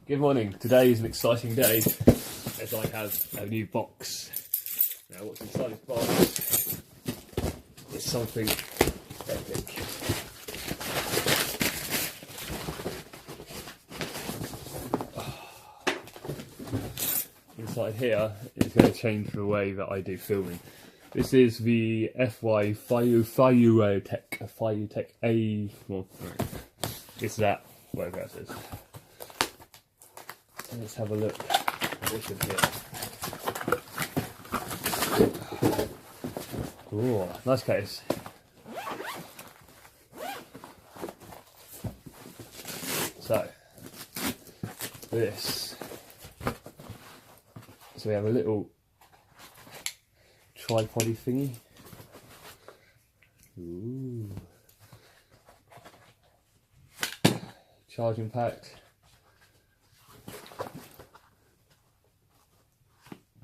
Good morning. Today is an exciting day as I have a new box. Now what's inside this box is something epic. Inside here is going to change the way that I do filming. This is the FY Fiutech A. Well, it's that, whatever that is. Let's have a look at what's in here. Oh, nice case. So, this. So we have a little tripod-y thingy. Ooh. Charging pack.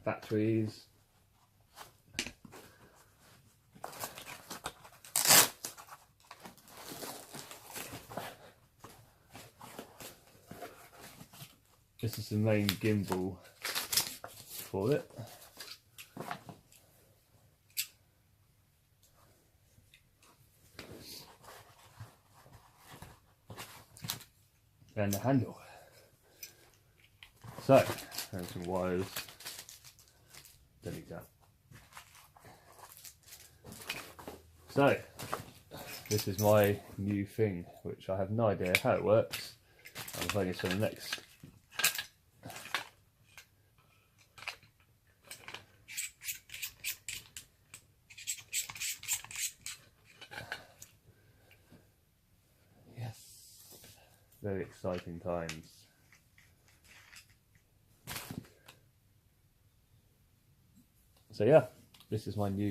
Batteries. This is the main gimbal for it. And the handle. So, and some wires. Delete that. So, this is my new thing, which I have no idea how it works. I'm focused on the next. Yes, very exciting times. So yeah, this is my new